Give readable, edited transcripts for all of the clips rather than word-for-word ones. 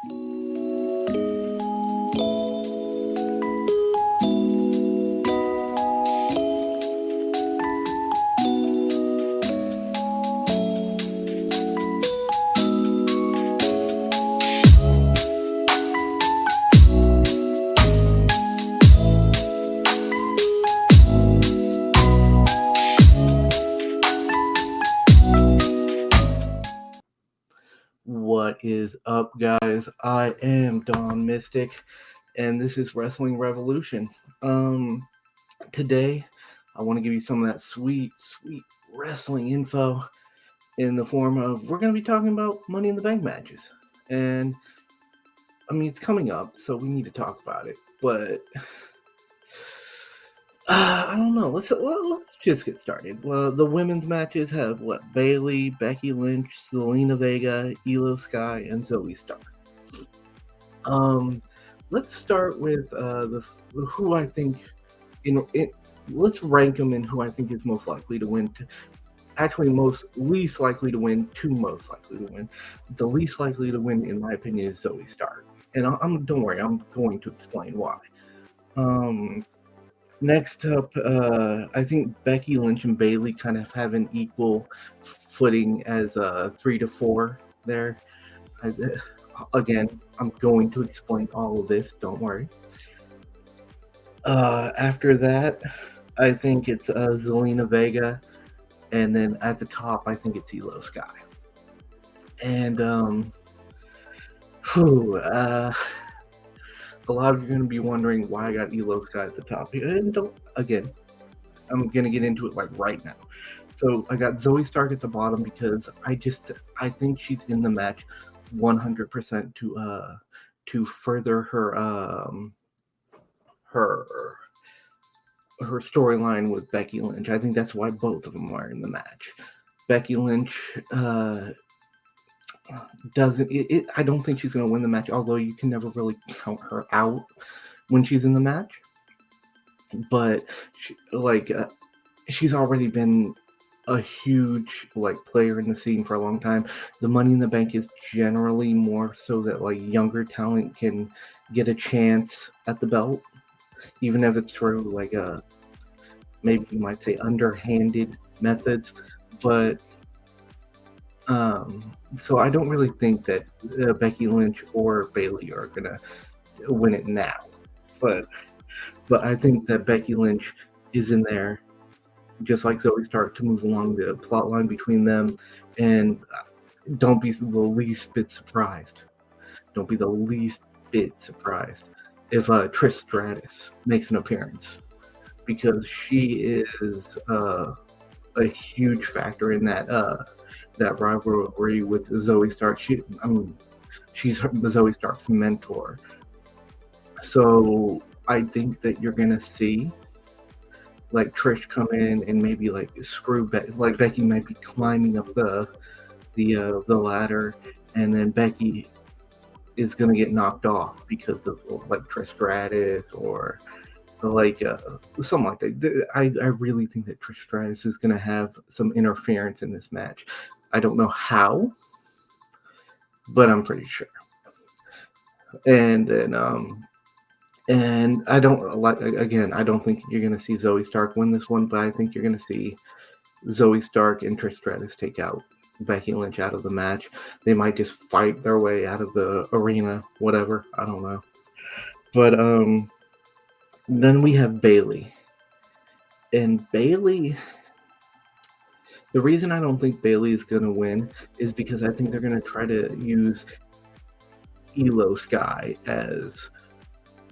What is up, guys? I am Don Mystic, and this is Wrestling Revolution. Today, I want to give you some of that sweet wrestling info in the form of we're going to be talking about Money in the Bank matches, and I mean it's coming up, so we need to talk about it. But I don't know. Let's just get started. Well, the women's matches have Bayley, Becky Lynch, Zelina Vega, Io Sky, and Zoe Stark. Let's start with who I think let's rank them in who I think is most likely to win. Actually, most least likely to win to most likely to win. The least likely to win, in my opinion, is Zoe Stark, and don't worry, I'm going to explain why. Next up, I think Becky Lynch and Bayley kind of have an equal footing as 3 to 4 there. Again, I'm going to explain all of this, don't worry. After that, I think it's Zelina Vega, and then at the top, I think it's Io Sky. And a lot of you are going to be wondering why I got Io Sky at the top. And again, I'm going to get into it like right now. So I got Zoe Stark at the bottom because I think she's in the match 100% to further her storyline with Becky Lynch. I think that's why both of them are in the match. Becky Lynch I don't think she's going to win the match, although you can never really count her out when she's in the match. But she's already been a huge player in the scene for a long time. The Money in the Bank is generally more so that younger talent can get a chance at the belt, even if it's through maybe you might say underhanded methods. But so I don't really think that Becky Lynch or Bayley are gonna win it now, but I think that Becky Lynch is in there, just like Zoe Stark, to move along the plot line between them, and don't be the least bit surprised. Don't be the least bit surprised if Trish Stratus makes an appearance, because she is a huge factor in that rivalry with Zoe Stark. She's Zoe Stark's mentor. So I think that you're gonna see Trish come in and maybe screw Becky. Becky might be climbing up the ladder, and then Becky is gonna get knocked off because of Trish Stratus or something like that. I really think that Trish Stratus is going to have some interference in this match. I don't know how, but I'm pretty sure. And then I don't I don't think you're going to see Zoe Stark win this one, but I think you're going to see Zoe Stark and Trish Stratus take out Becky Lynch out of the match. They might just fight their way out of the arena, whatever. I don't know. But then we have Bayley. And Bayley, the reason I don't think Bayley is going to win is because I think they're going to try to use Io Sky as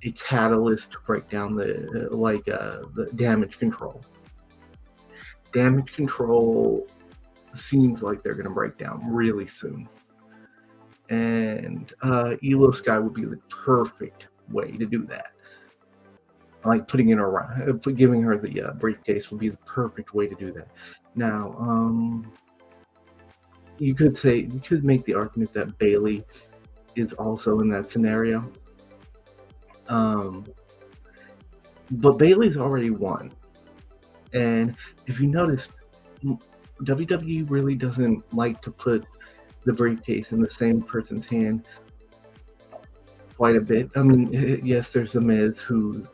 a catalyst to break down the Damage Control. Damage Control seems like they're going to break down really soon. And Io Sky would be the perfect way to do that. Putting in around, giving her the briefcase would be the perfect way to do that. Now, you could make the argument that Bayley is also in that scenario. But Bayley's already won, and if you notice, WWE really doesn't like to put the briefcase in the same person's hand quite a bit. I mean, yes, there's the Miz who's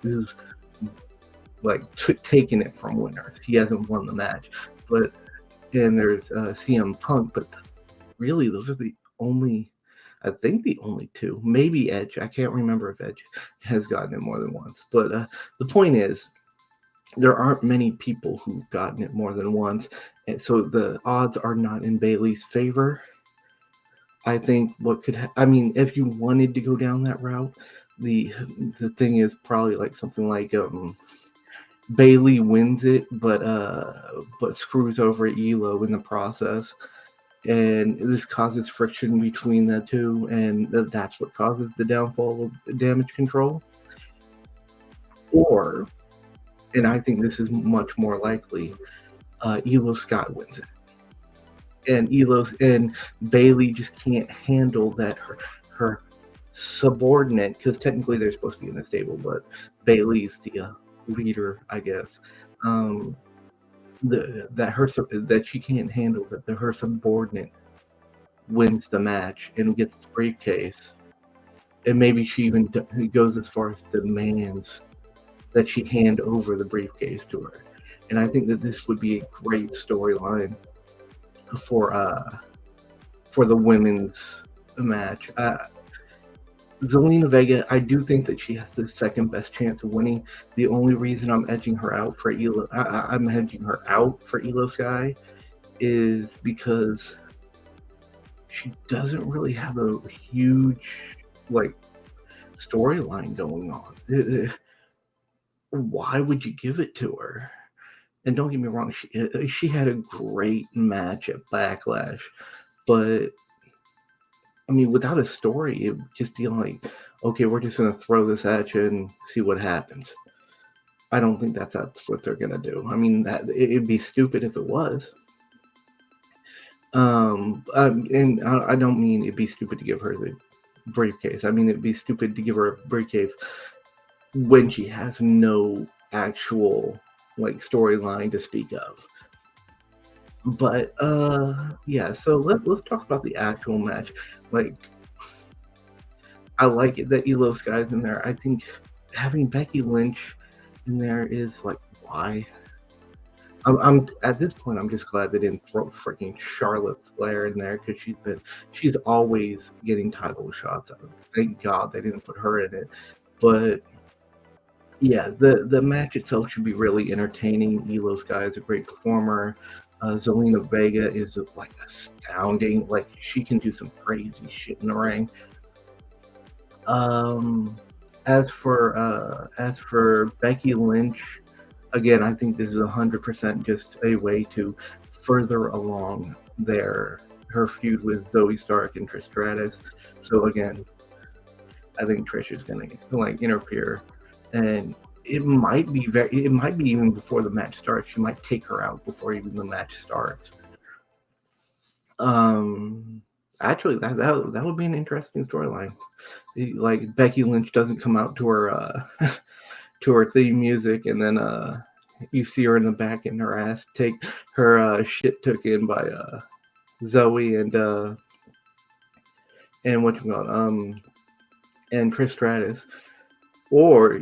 like taking it from winners. He hasn't won the match, but and there's CM Punk, but really those are the only. I think the only two, maybe Edge. I can't remember if Edge has gotten it more than once. But the point is, there aren't many people who've gotten it more than once, and so the odds are not in Bayley's favor. I think what could I mean, if you wanted to go down that route, the the thing is probably like something like Bayley wins it, but screws over Elo in the process, and this causes friction between the two, and that's what causes the downfall of Damage Control. Or, and I think this is much more likely, Elo Sky wins it. And Bayley just can't handle that her subordinate, because technically they're supposed to be in the stable, but Bayley's the leader, I guess. That she can't handle that her subordinate wins the match and gets the briefcase, and maybe she even goes as far as demands that she hand over the briefcase to her. And I think that this would be a great storyline for the women's match. Zelina Vega, I do think that she has the second best chance of winning. The only reason I'm edging her out for Elo, I'm hedging her out for Elo Sky, is because she doesn't really have a huge like storyline going on. Why would you give it to her? And don't get me wrong, she had a great match at Backlash, but I mean, without a story, it would just be like, okay, we're just gonna throw this at you and see what happens. I don't think that's what they're gonna do. I mean, that it'd be stupid if it was. And I don't mean it'd be stupid to give her the briefcase. I mean it'd be stupid to give her a briefcase when she has no actual like storyline to speak of. But yeah, so let's talk about the actual match. Like, I like it that Elo Sky's in there. I think having Becky Lynch in there is like, why? I'm at this point, I'm just glad they didn't throw freaking Charlotte Flair in there, because she's always getting title shots out of it. Thank God they didn't put her in it. But yeah, the match itself should be really entertaining. Elo Sky is a great performer. Zelina Vega is like astounding. Like, she can do some crazy shit in the ring. As for Becky Lynch, again, I think this is 100% just a way to further along her feud with Zoe Stark and Trish Stratus. So again, I think Trish is gonna like interfere, and it might be even before the match starts. She might take her out before even the match starts. Actually, that would be an interesting storyline. Like, Becky Lynch doesn't come out to her to her theme music, and then you see her in the back and her ass take her shit took in by Zoe and and Trish Stratus. Or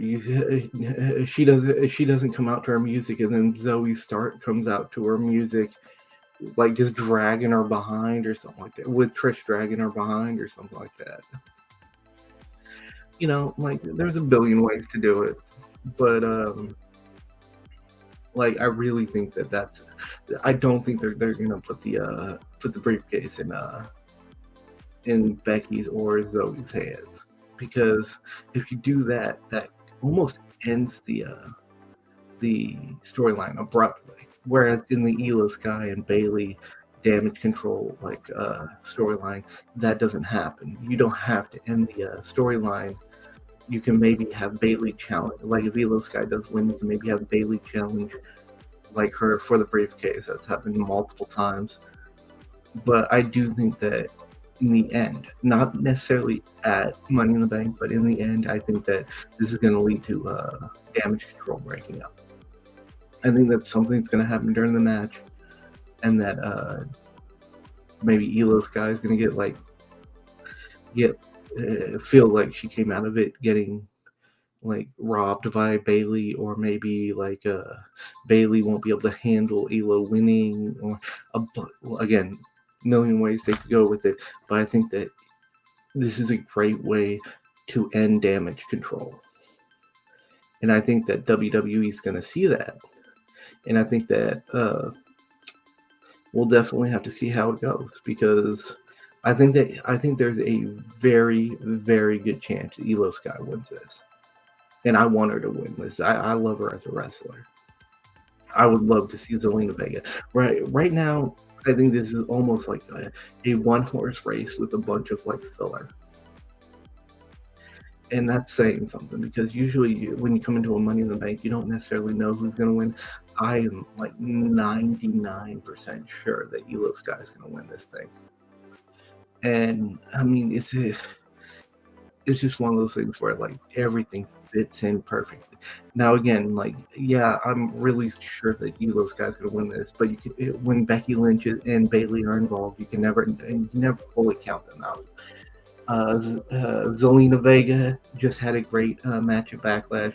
she doesn't come out to her music, and then Zoe Stark comes out to her music, like just dragging her behind or something like that, with Trish dragging her behind or something like that. You know, like, there's a billion ways to do it, but like, I really think that's. I don't think they're gonna put the briefcase in Becky's or Zoe's hands, because if you do that, that almost ends the storyline abruptly. Whereas in the Elo Sky and Bayley Damage Control storyline, that doesn't happen. You don't have to end the storyline. You can maybe have Bayley challenge, like if Elo Sky does win, you can maybe have Bayley challenge like her for the briefcase. That's happened multiple times. But I do think that in the end, not necessarily at Money in the Bank, but in the end, I think that this is going to lead to Damage Control breaking up. I think that something's going to happen during the match, and that maybe Elo Sky is going to get feel like she came out of it getting like robbed by Bailey, or maybe like Bailey won't be able to handle Elo winning, or again, million ways they could go with it. But I think that this is a great way to end Damage Control, and I think that WWE is going to see that, and I think that we'll definitely have to see how it goes, because I think there's a very, very good chance Elo Sky wins this, and I want her to win this. I love her as a wrestler. I would love to see Zelina Vega. Right now, I think this is almost like a one horse race with a bunch of like filler. And that's saying something, because usually when you come into a Money in the Bank, you don't necessarily know who's going to win. I am like 99% sure that Elo Sky is going to win this thing. And I mean, it's just one of those things where like everything fits in perfectly. Now again, like yeah, I'm really sure that Elo Sky's gonna win this, but when Becky Lynch and Bailey are involved, you can never fully count them out. Zelina Vega just had a great match at Backlash.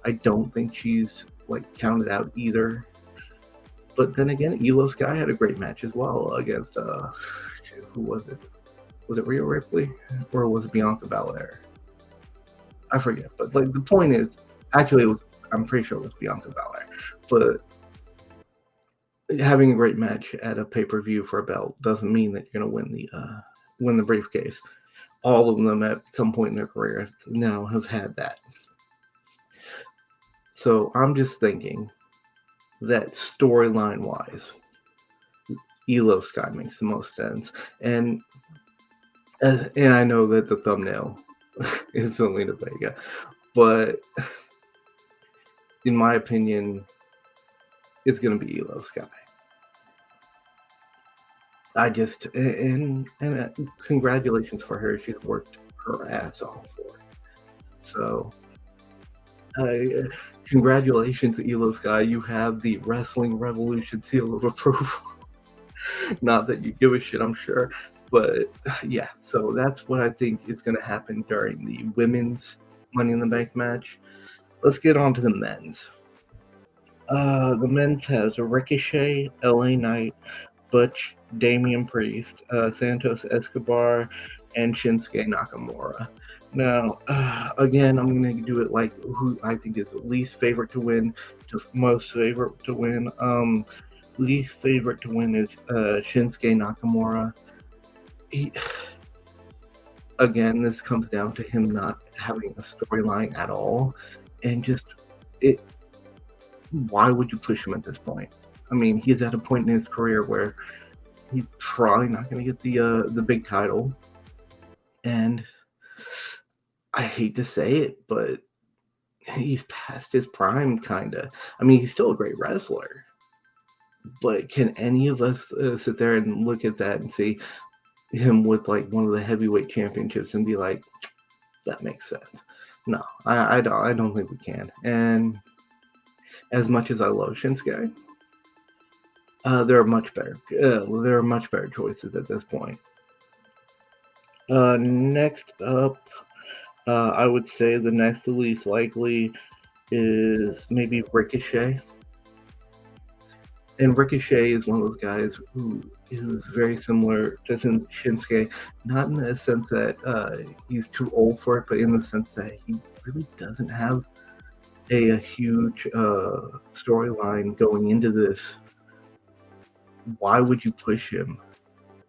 I don't think she's like counted out either. But then again, Elo Sky had a great match as well against who was it? Was it Rhea Ripley or was it Bianca Belair? I forget. But like the point is, actually, I'm pretty sure it was Bianca Belair. But having a great match at a pay-per-view for a belt doesn't mean that you're going to win the briefcase. All of them at some point in their career now have had that. So I'm just thinking that storyline wise, Elo Sky makes the most sense. And I know that the thumbnail is Zelina Vega, but in my opinion, it's going to be Elo Sky. And congratulations for her. She's worked her ass off for it. So, congratulations, Elo Sky. You have the Wrestling Revolution seal of approval. Not that you give a shit, I'm sure. But yeah, so that's what I think is going to happen during the women's Money in the Bank match. Let's get on to the men's. The men's has Ricochet, LA Knight, Butch, Damian Priest, Santos Escobar, and Shinsuke Nakamura. Now, again, I'm going to do it like who I think is the least favorite to win to most favorite to win. Least favorite to win is Shinsuke Nakamura. Again, this comes down to him not having a storyline at all, and just it. Why would you push him at this point? I mean, he's at a point in his career where he's probably not going to get the big title, and I hate to say it, but he's past his prime, kind of. I mean, he's still a great wrestler, but can any of us sit there and look at that and see him with like one of the heavyweight championships and be like, that makes sense? No, I don't think we can. And as much as I love Shinsuke, there are much better choices at this point. Next up, I would say the next to least likely is maybe Ricochet. And Ricochet is one of those guys who is very similar to Shinsuke, not in the sense that he's too old for it, but in the sense that he really doesn't have a huge storyline going into this. Why would you push him?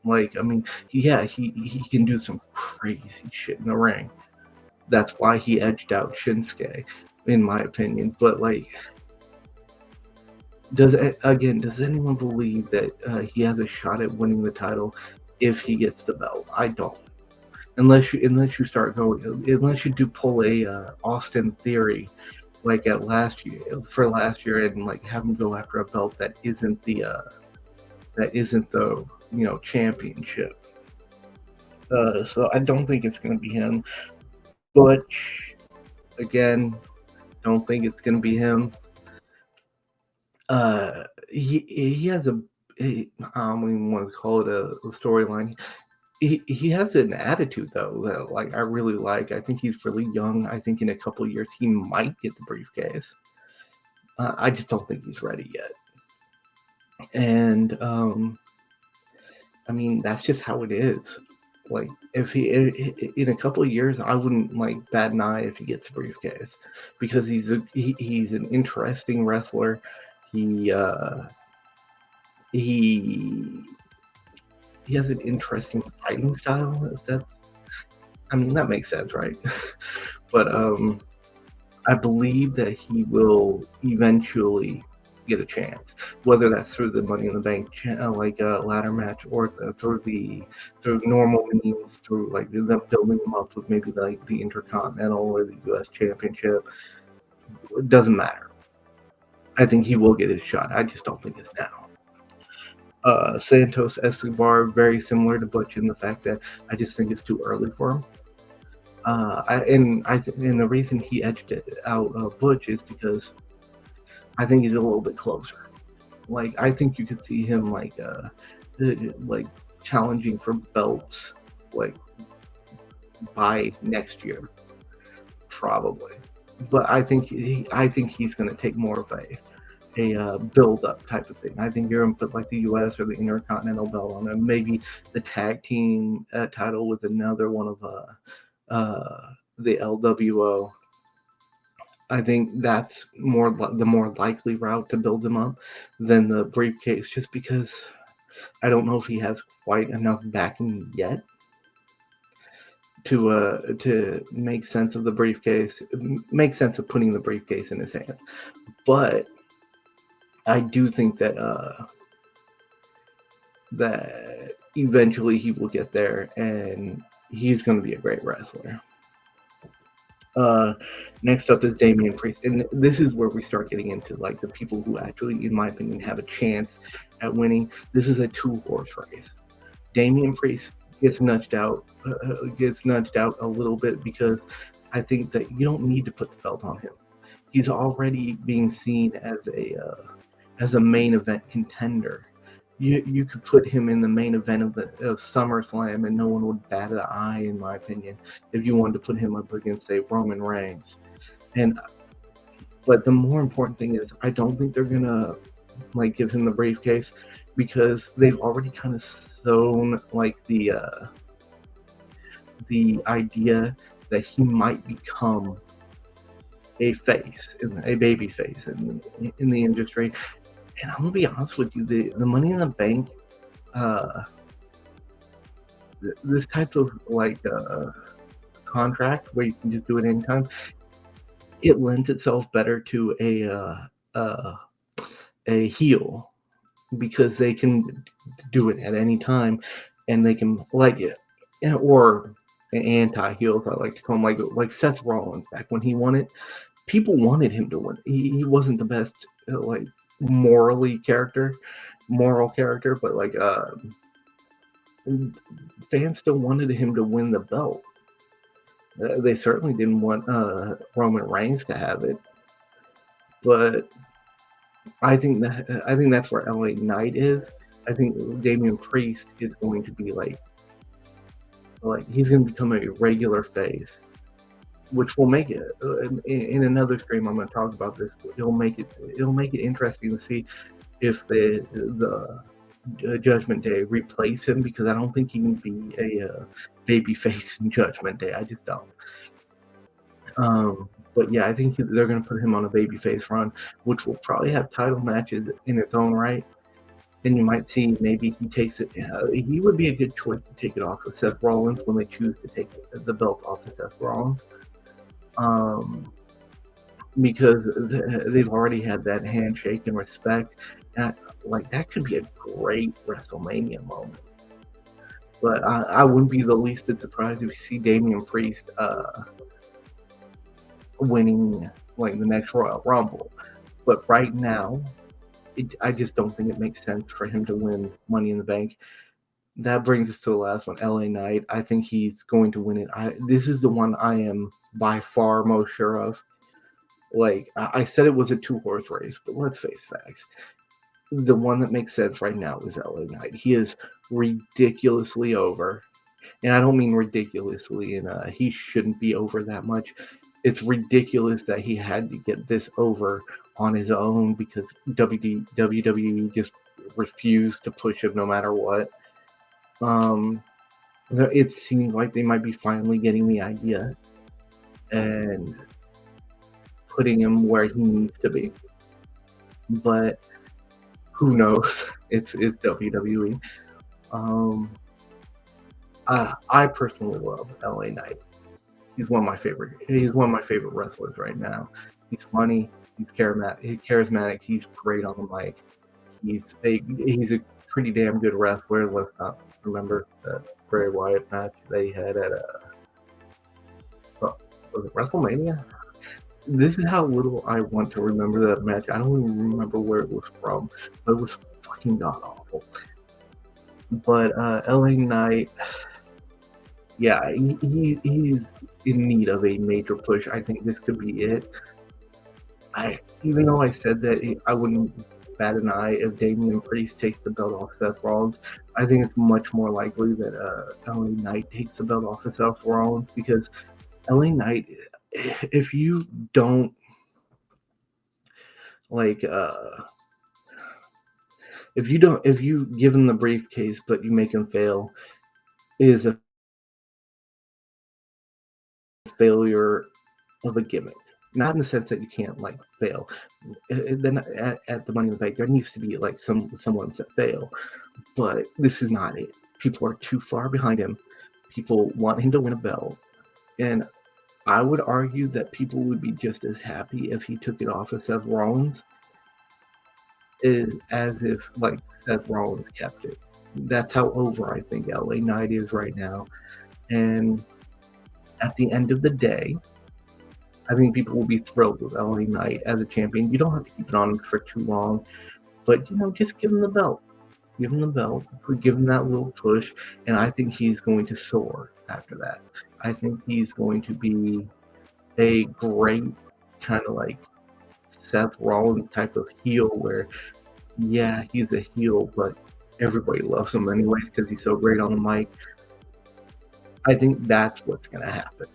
Like, I mean, he can do some crazy shit in the ring. That's why he edged out Shinsuke, in my opinion. But like, does anyone believe that he has a shot at winning the title if he gets the belt? I don't. Unless you pull a Austin Theory like at last year and like have him go after a belt that isn't the championship. So I don't think it's going to be him. Butch, again, don't think it's going to be him. He has I don't even want to call it a storyline. he has an attitude though that like I really like. I think he's really young. I think in a couple of years he might get the briefcase. I just don't think he's ready yet. And I mean that's just how it is. Like if he in a couple of years, I wouldn't like bat an eye if he gets a briefcase because he's an interesting wrestler. He he he has an interesting fighting style. If that, I mean, that makes sense, right? But I believe that he will eventually get a chance, whether that's through the Money in the Bank like ladder match or through normal means, through like them building him up with maybe like the Intercontinental or the U.S. Championship. It doesn't matter. I think he will get his shot. I just don't think it's now. Santos Escobar, very similar to Butch in the fact that I just think it's too early for him. And the reason he edged it out of Butch is because I think he's a little bit closer. Like I think you could see him like challenging for belts like by next year, probably. But I think he's going to take more of a build up type of thing. I think you're going to put like the U.S. or the Intercontinental belt on him, maybe the tag team title with another one of the LWO. I think that's the more likely route to build him up than the briefcase, just because I don't know if he has quite enough backing yet to make sense of the briefcase, make sense of putting the briefcase in his hands. But I do think that that eventually he will get there, and he's going to be a great wrestler. Next up is Damian Priest, and this is where we start getting into like the people who actually, in my opinion, have a chance at winning. This is a 2-horse race. Damian Priest gets nudged out a little bit because I think that you don't need to put the belt on him. He's already being seen as a main event contender. You could put him in the main event of SummerSlam and no one would bat an eye, in my opinion, if you wanted to put him up against, say, Roman Reigns. But the more important thing is, I don't think they're gonna like give him the briefcase because they've already kind of sown like the idea that he might become a baby face in the industry. And I'm gonna be honest with you, the Money in the Bank, this type of like contract where you can just do it anytime, it lends itself better to a heel because they can do it at any time, and they can like it, or an anti-heel, I like to call him, like Seth Rollins back when he won it. People wanted him to win. He wasn't the best like moral character, but like fans still wanted him to win the belt. They certainly didn't want Roman Reigns to have it, but I think that's where LA Knight is. I think Damian Priest is going to be like he's going to become a regular face, which will make it in another stream. I'm going to talk about this. It'll make it interesting to see if the Judgment Day replace him, because I don't think he can be a baby face in Judgment Day. I just don't. But yeah, I think they're going to put him on a babyface run, which will probably have title matches in its own right. And you might see maybe he takes it. He would be a good choice to take it off of Seth Rollins when they choose to take the belt off of Seth Rollins. Because they've already had that handshake and respect. Like that could be a great WrestleMania moment. But I wouldn't be the least bit surprised if you see Damian Priest winning like the next Royal Rumble. But right now, I just don't think it makes sense for him to win Money in the Bank. That brings us to the last one, LA Knight. I think he's going to win it. This is the one I am by far most sure of. Like I said, it was a 2-horse race, but let's face facts. The one that makes sense right now is LA Knight. He is ridiculously over. and I don't mean ridiculously, and he shouldn't be over that much. It's ridiculous that he had to get this over on his own because WWE just refused to push him no matter what. Um, it seemed like they might be finally getting the idea and putting him where he needs to be. But who knows? It's WWE. I personally love LA Knight. He's one of my favorite. He's one of my favorite wrestlers right now. He's funny. He's charismatic. He's great on the mic. He's a pretty damn good wrestler. Let's not remember that Bray Wyatt match they had at was it WrestleMania? This is how little I want to remember that match. I don't even remember where it was from, but it was fucking god awful. But LA Knight, yeah, he's in need of a major push. I think this could be it. Even though I said that I wouldn't bat an eye if Damian Priest takes the belt off Seth Rollins, I think it's much more likely that LA Knight takes the belt off of Seth Rollins because LA Knight, if you don't like, if you give him the briefcase but you make him fail, is a failure of a gimmick. Not in the sense that you can't like fail. Then at the Money in the Bank, there needs to be like someone that fail, but this is not it. People are too far behind him. People want him to win a belt, and I would argue that people would be just as happy if he took it off of Seth Rollins as if like Seth Rollins kept it. That's how over I think LA Knight is right now, and at the end of the day, I think people will be thrilled with LA Knight as a champion. You don't have to keep it on for too long, but just give him the belt. Give him the belt. Give him that little push, and I think he's going to soar after that. I think he's going to be a great kind of like Seth Rollins type of heel where, yeah, he's a heel, but everybody loves him anyways because he's so great on the mic. I think that's what's going to happen.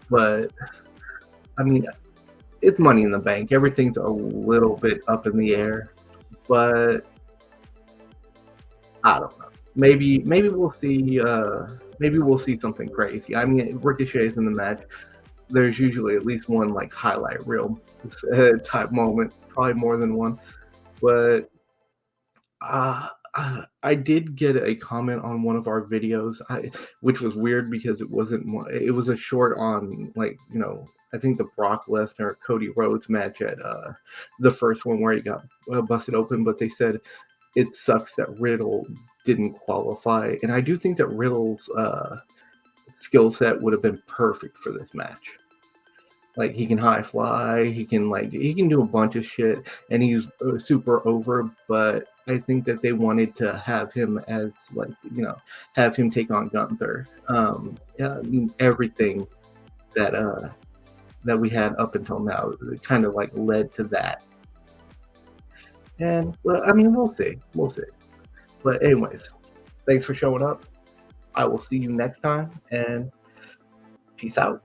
But I mean, it's Money in the Bank. Everything's a little bit up in the air, but I don't know. Maybe we'll see. Maybe we'll see something crazy. I mean, Ricochet's in the match. There's usually at least one like highlight reel type moment, probably more than one. But I did get a comment on one of our videos, which was weird because it wasn't. It was a short on I think the Brock Lesnar Cody Rhodes match at the first one where he got busted open, but they said it sucks that Riddle didn't qualify, and I do think that Riddle's skill set would have been perfect for this match. Like he can high fly, he can do a bunch of shit, and he's super over. But I think that they wanted to have him as have him take on Gunther. Yeah, I mean, everything that we had up until now kind of like led to that. And well, I mean, we'll see. But anyways, thanks for showing up. I will see you next time, and peace out.